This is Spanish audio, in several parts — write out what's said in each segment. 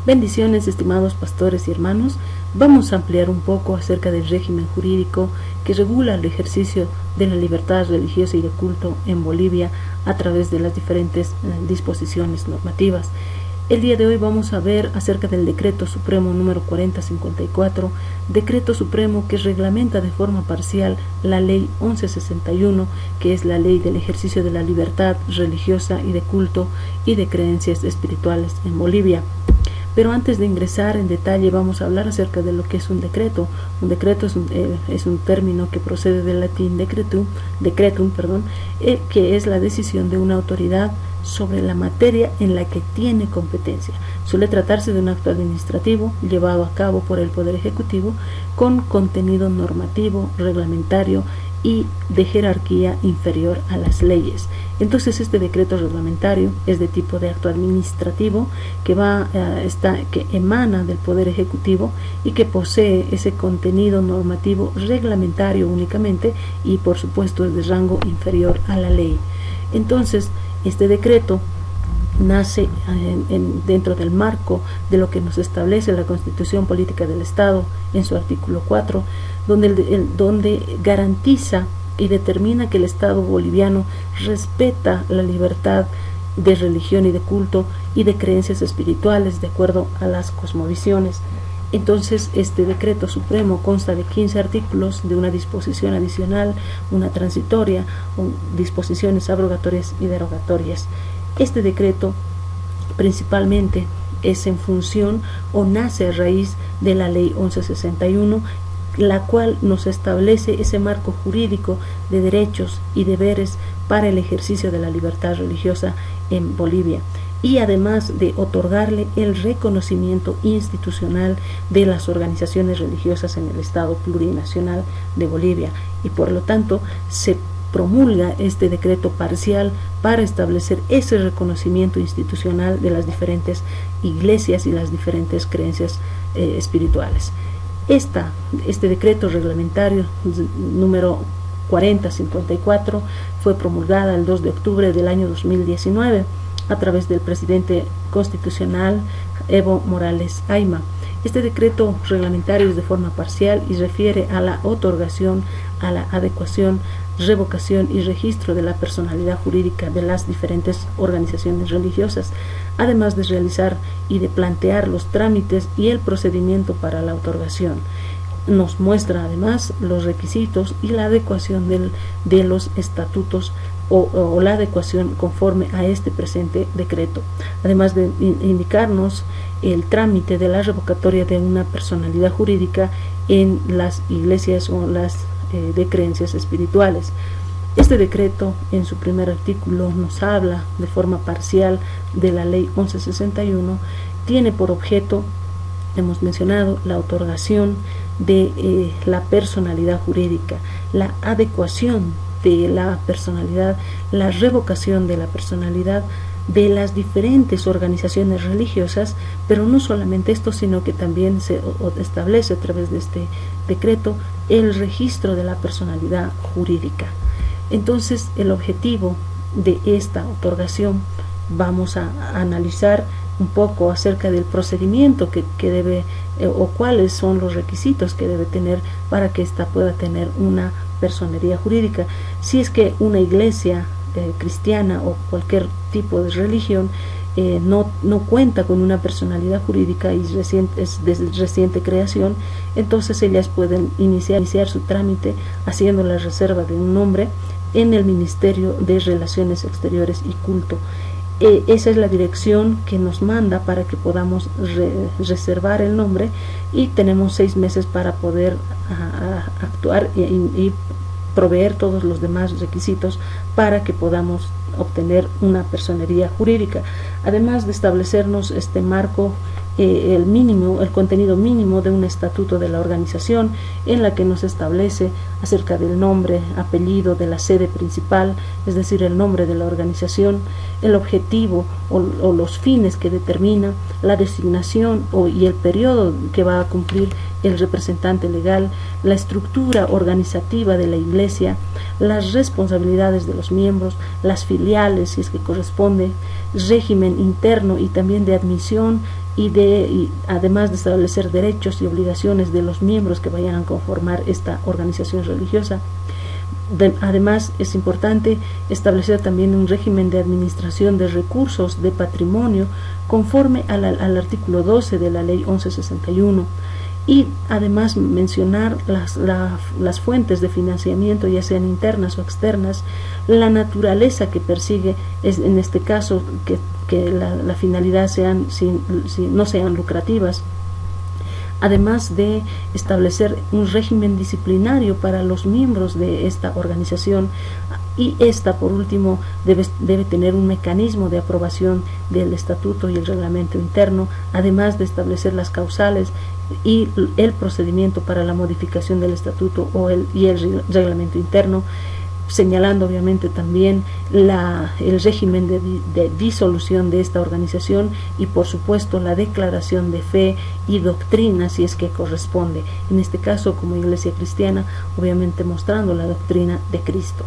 Bendiciones, estimados pastores y hermanos. Vamos a ampliar un poco acerca del régimen jurídico que regula el ejercicio de la libertad religiosa y de culto en Bolivia a través de las diferentes disposiciones normativas. El día de hoy vamos a ver acerca del Decreto Supremo número 4054, Decreto Supremo que reglamenta de forma parcial la Ley 1161, que es la Ley del ejercicio de la libertad religiosa y de culto y de creencias espirituales en Bolivia. Pero antes de ingresar en detalle vamos a hablar acerca de lo que es un decreto. Un decreto es un término que procede del latín decretum, que es la decisión de una autoridad sobre la materia en la que tiene competencia. Suele tratarse de un acto administrativo llevado a cabo por el Poder Ejecutivo con contenido normativo, reglamentario y de jerarquía inferior a las leyes. Entonces este decreto reglamentario es de tipo de acto administrativo que emana del Poder Ejecutivo y que posee ese contenido normativo reglamentario únicamente y por supuesto es de rango inferior a la ley. Entonces este decreto nace dentro del marco de lo que nos establece la Constitución Política del Estado en su artículo 4, donde garantiza y determina que el Estado boliviano respeta la libertad de religión y de culto y de creencias espirituales de acuerdo a las cosmovisiones. Entonces este decreto supremo consta de 15 artículos, de una disposición adicional, una transitoria, disposiciones abrogatorias y derogatorias. Este decreto principalmente es en función o nace a raíz de la Ley 1161, la cual nos establece ese marco jurídico de derechos y deberes para el ejercicio de la libertad religiosa en Bolivia, y además de otorgarle el reconocimiento institucional de las organizaciones religiosas en el Estado plurinacional de Bolivia, y por lo tanto se promulga este decreto parcial para establecer ese reconocimiento institucional de las diferentes iglesias y las diferentes creencias espirituales. Este decreto reglamentario número 4054 fue promulgada el 2 de octubre del año 2019 a través del presidente constitucional Evo Morales Ayma. Este decreto reglamentario es de forma parcial y refiere a la otorgación, a la adecuación, revocación y registro de la personalidad jurídica de las diferentes organizaciones religiosas, además de realizar y de plantear los trámites y el procedimiento para la otorgación. Nos muestra además los requisitos y la adecuación de los estatutos o la adecuación conforme a este presente decreto, además de indicarnos el trámite de la revocatoria de una personalidad jurídica en las iglesias o las de creencias espirituales. Este decreto en su primer artículo nos habla de forma parcial de la Ley 1161, tiene por objeto, hemos mencionado, la otorgación de la personalidad jurídica, la adecuación de la personalidad, la revocación de la personalidad de las diferentes organizaciones religiosas, pero no solamente esto, sino que también se establece a través de este decreto el registro de la personalidad jurídica. Entonces, el objetivo de esta otorgación, vamos a analizar un poco acerca del procedimiento que debe o cuáles son los requisitos que debe tener para que ésta pueda tener una personería jurídica. Si es que una iglesia cristiana o cualquier tipo de religión no cuenta con una personalidad jurídica y es de reciente creación, entonces ellas pueden iniciar su trámite haciendo la reserva de un nombre en el Ministerio de Relaciones Exteriores y Culto. Esa es la dirección que nos manda para que podamos reservar el nombre, y tenemos 6 meses para poder actuar y proveer todos los demás requisitos para que podamos obtener una personería jurídica, además de establecernos este marco, el contenido mínimo de un estatuto de la organización, en la que nos establece acerca del nombre, apellido de la sede principal, es decir, el nombre de la organización, el objetivo o los fines que determina, la designación y el periodo que va a cumplir el representante legal, la estructura organizativa de la iglesia, las responsabilidades de los miembros, las filiales, si es que corresponde, régimen interno y también de admisión y además de establecer derechos y obligaciones de los miembros que vayan a conformar esta organización religiosa. Además, es importante establecer también un régimen de administración de recursos de patrimonio conforme al artículo 12 de la Ley 1161, y además mencionar las fuentes de financiamiento, ya sean internas o externas, la naturaleza que persigue, es en este caso que la finalidad no sean lucrativas, además de establecer un régimen disciplinario para los miembros de esta organización, y esta, por último, debe tener un mecanismo de aprobación del estatuto y el reglamento interno, además de establecer las causales y el procedimiento para la modificación del estatuto y el reglamento interno, señalando obviamente también el régimen de disolución de esta organización y por supuesto la declaración de fe y doctrina si es que corresponde, en este caso como Iglesia Cristiana, obviamente mostrando la doctrina de Cristo.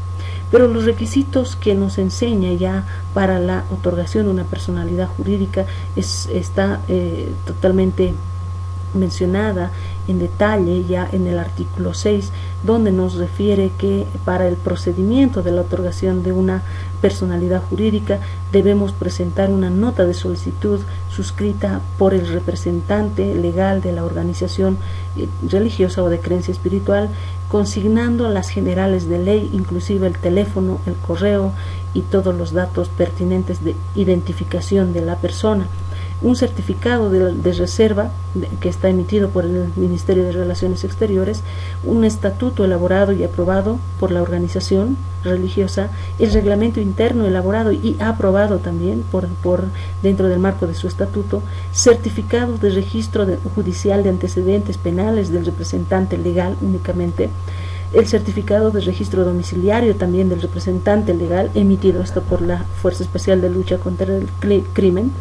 Pero los requisitos que nos enseña ya para la otorgación de una personalidad jurídica está totalmente mencionada en detalle ya en el artículo 6, donde nos refiere que para el procedimiento de la otorgación de una personalidad jurídica debemos presentar una nota de solicitud suscrita por el representante legal de la organización religiosa o de creencia espiritual, consignando las generales de ley, inclusive el teléfono, el correo y todos los datos pertinentes de identificación de la persona. Un certificado de reserva que está emitido por el Ministerio de Relaciones Exteriores, un estatuto elaborado y aprobado por la organización religiosa, el reglamento interno elaborado y aprobado también dentro del marco de su estatuto, certificado de registro judicial de antecedentes penales del representante legal únicamente, el certificado de registro domiciliario también del representante legal, emitido esto por la Fuerza Especial de Lucha contra el Crimen,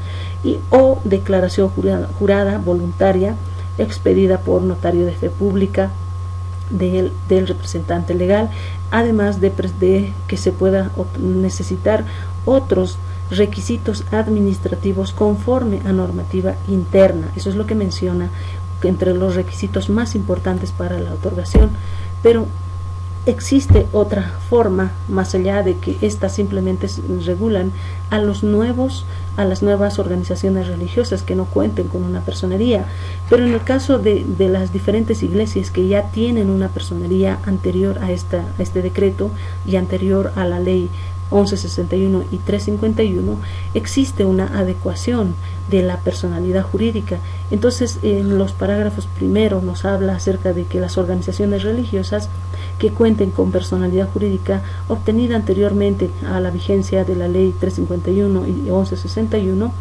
o declaración jurada voluntaria expedida por notario de fe pública del representante legal, además de que se pueda necesitar otros requisitos administrativos conforme a normativa interna. Eso es lo que menciona entre los requisitos más importantes para la otorgación. Pero existe otra forma, más allá de que éstas simplemente regulan a las nuevas organizaciones religiosas que no cuenten con una personería. Pero en el caso de las diferentes iglesias que ya tienen una personería anterior a este decreto y anterior a la ley 1161 y 351, existe una adecuación de la personalidad jurídica. Entonces, en los parágrafos primeros nos habla acerca de que las organizaciones religiosas que cuenten con personalidad jurídica obtenida anteriormente a la vigencia de la ley 351 y 1161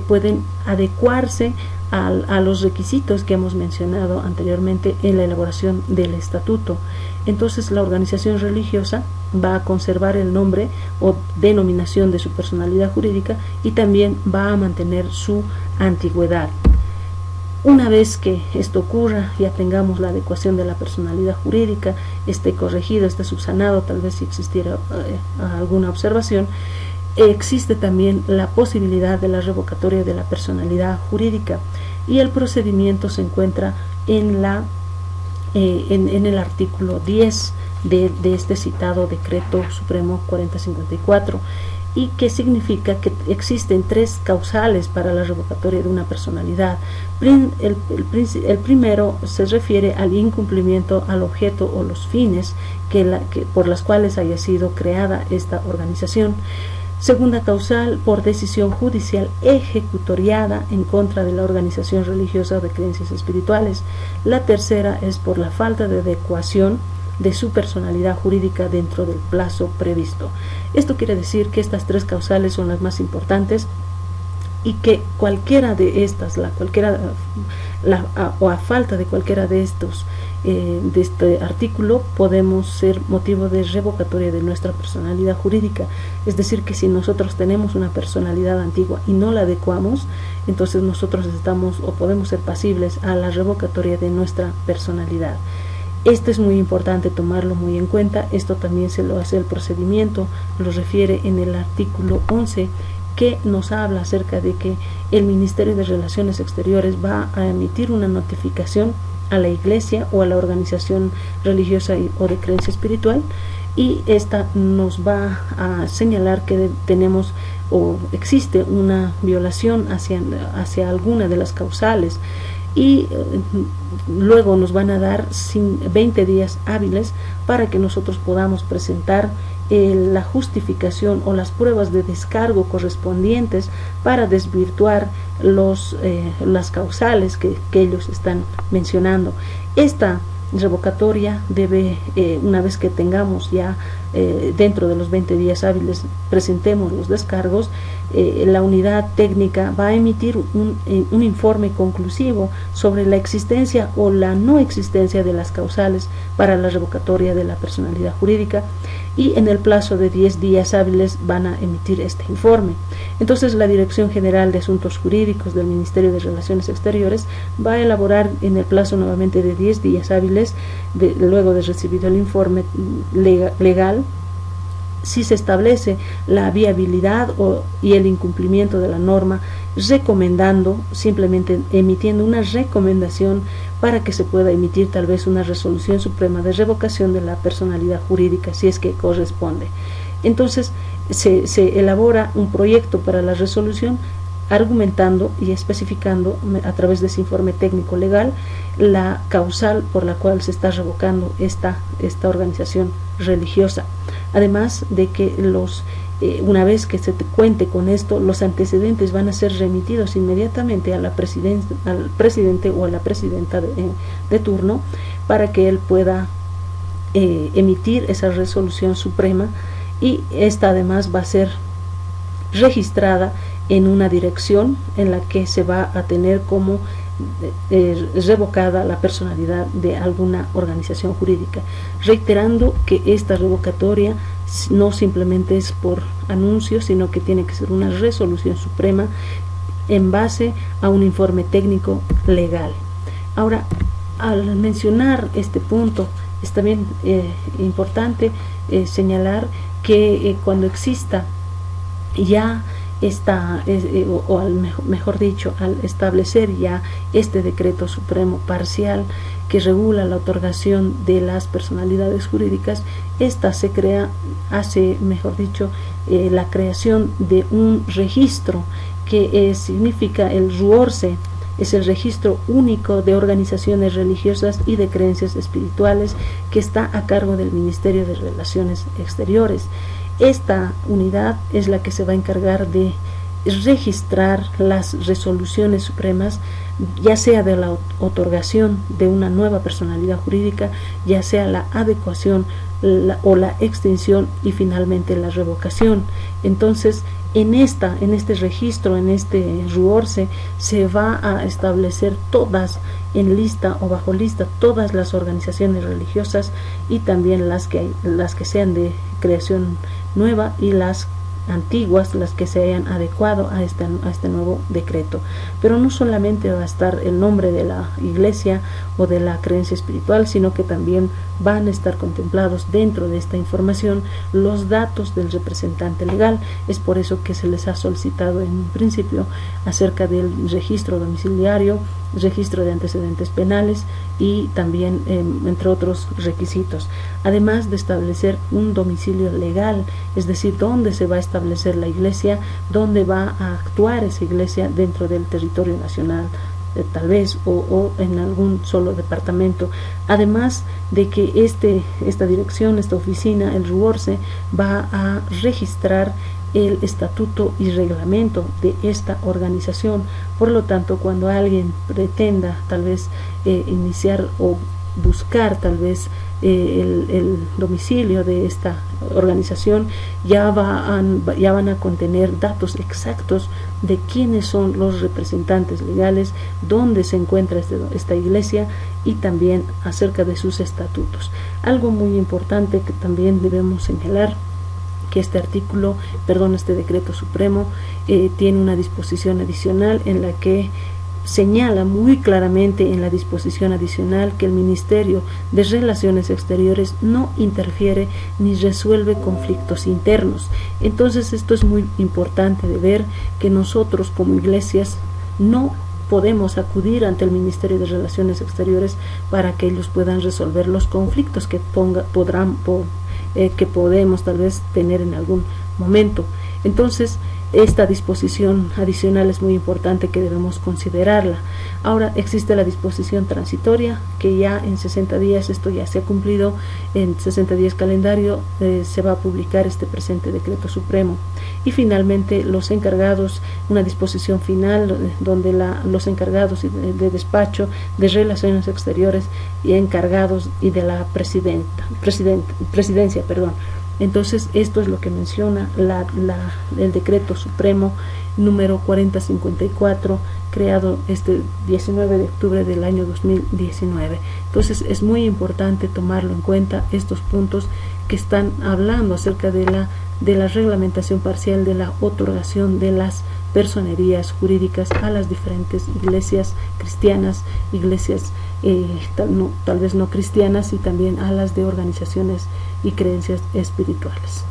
pueden adecuarse a los requisitos que hemos mencionado anteriormente en la elaboración del estatuto. Entonces, la organización religiosa va a conservar el nombre o denominación de su personalidad jurídica y también va a mantener su antigüedad. Una vez que esto ocurra, ya tengamos la adecuación de la personalidad jurídica, esté corregido, esté subsanado, tal vez si existiera alguna observación, existe también la posibilidad de la revocatoria de la personalidad jurídica, y el procedimiento se encuentra en el artículo 10 de este citado Decreto Supremo 4054, y que significa que existen 3 causales para la revocatoria de una personalidad. El primero se refiere al incumplimiento al objeto o los fines por las cuales haya sido creada esta organización. Segunda causal, por decisión judicial ejecutoriada en contra de la organización religiosa o de creencias espirituales. La tercera es por la falta de adecuación de su personalidad jurídica dentro del plazo previsto. Esto quiere decir que estas 3 causales son las más importantes y que cualquiera de estas, o a falta de cualquiera de estos, de este artículo, podemos ser motivo de revocatoria de nuestra personalidad jurídica. Es decir, que si nosotros tenemos una personalidad antigua y no la adecuamos, entonces nosotros estamos o podemos ser pasibles a la revocatoria de nuestra personalidad. Esto es muy importante tomarlo muy en cuenta. Esto también se lo hace el procedimiento, lo refiere en el artículo 11 que nos habla acerca de que el Ministerio de Relaciones Exteriores va a emitir una notificación a la iglesia o a la organización religiosa o de creencia espiritual, y esta nos va a señalar que tenemos o existe una violación hacia alguna de las causales, y luego nos van a dar 20 días hábiles para que nosotros podamos presentar la justificación o las pruebas de descargo correspondientes para desvirtuar las causales que ellos están mencionando. Esta revocatoria debe, una vez que tengamos ya dentro de los 20 días hábiles, presentemos los descargos, la unidad técnica va a emitir un informe conclusivo sobre la existencia o la no existencia de las causales para la revocatoria de la personalidad jurídica, y en el plazo de 10 días hábiles van a emitir este informe. Entonces, la Dirección General de Asuntos Jurídicos del Ministerio de Relaciones Exteriores va a elaborar en el plazo nuevamente de 10 días hábiles, luego de recibido el informe legal, si se establece la viabilidad y el incumplimiento de la norma, recomendando, simplemente emitiendo una recomendación para que se pueda emitir tal vez una resolución suprema de revocación de la personalidad jurídica, si es que corresponde. Entonces, se elabora un proyecto para la resolución, argumentando y especificando a través de ese informe técnico legal la causal por la cual se está revocando esta organización religiosa. Además de que una vez que se cuente con esto, los antecedentes van a ser remitidos inmediatamente al presidente o a la presidenta de turno, para que él pueda emitir esa resolución suprema, y esta además va a ser registrada en una dirección en la que se va a tener como revocada la personalidad de alguna organización jurídica, reiterando que esta revocatoria no simplemente es por anuncio, sino que tiene que ser una resolución suprema en base a un informe técnico legal. Ahora, al mencionar este punto, es también importante señalar que cuando exista ya mejor dicho, al establecer ya este decreto supremo parcial que regula la otorgación de las personalidades jurídicas, esta hace la creación de un registro que significa el RUORCE. Es el registro único de organizaciones religiosas y de creencias espirituales, que está a cargo del Ministerio de Relaciones Exteriores. Esta unidad es la que se va a encargar de registrar las resoluciones supremas, ya sea de la otorgación de una nueva personalidad jurídica, ya sea la adecuación o la extinción, y finalmente la revocación. Entonces, en este registro, en este RUORCE, se va a establecer todas, en lista o bajo lista, todas las organizaciones religiosas, y también las que sean de creación nueva, y las antiguas, las que se hayan adecuado a este nuevo decreto. Pero no solamente va a estar el nombre de la iglesia o de la creencia espiritual, sino que también van a estar contemplados dentro de esta información los datos del representante legal. Es por eso que se les ha solicitado en un principio acerca del registro domiciliario, registro de antecedentes penales, y también entre otros requisitos, además de establecer un domicilio legal, es decir, dónde se va a establecer la iglesia, dónde va a actuar esa iglesia dentro del territorio nacional, tal vez, o en algún solo departamento. Además de que esta dirección, esta oficina, el RUORCE, va a registrar el estatuto y reglamento de esta organización. Por lo tanto, cuando alguien pretenda tal vez iniciar o buscar tal vez el domicilio de esta organización, ya van a contener datos exactos de quiénes son los representantes legales, dónde se encuentra esta iglesia, y también acerca de sus estatutos. Algo muy importante que también debemos señalar, que este decreto supremo tiene una disposición adicional en la que señala muy claramente en la disposición adicional que el Ministerio de Relaciones Exteriores no interfiere ni resuelve conflictos internos. Entonces esto es muy importante de ver, que nosotros como iglesias no podemos acudir ante el Ministerio de Relaciones Exteriores para que ellos puedan resolver los conflictos que podemos tal vez tener en algún momento. Entonces, esta disposición adicional es muy importante, que debemos considerarla. Ahora existe la disposición transitoria, que ya en 60 días, esto ya se ha cumplido, en 60 días calendario se va a publicar este presente decreto supremo. Y finalmente los encargados, una disposición final donde los encargados de despacho, de relaciones exteriores y encargados y de la presidencia, Entonces esto es lo que menciona el decreto supremo número 4054, creado este 19 de octubre del año 2019. Entonces es muy importante tomarlo en cuenta, estos puntos que están hablando acerca de la reglamentación parcial de la otorgación de las personerías jurídicas a las diferentes iglesias cristianas, iglesias tal vez no cristianas, y también a las de organizaciones y creencias espirituales.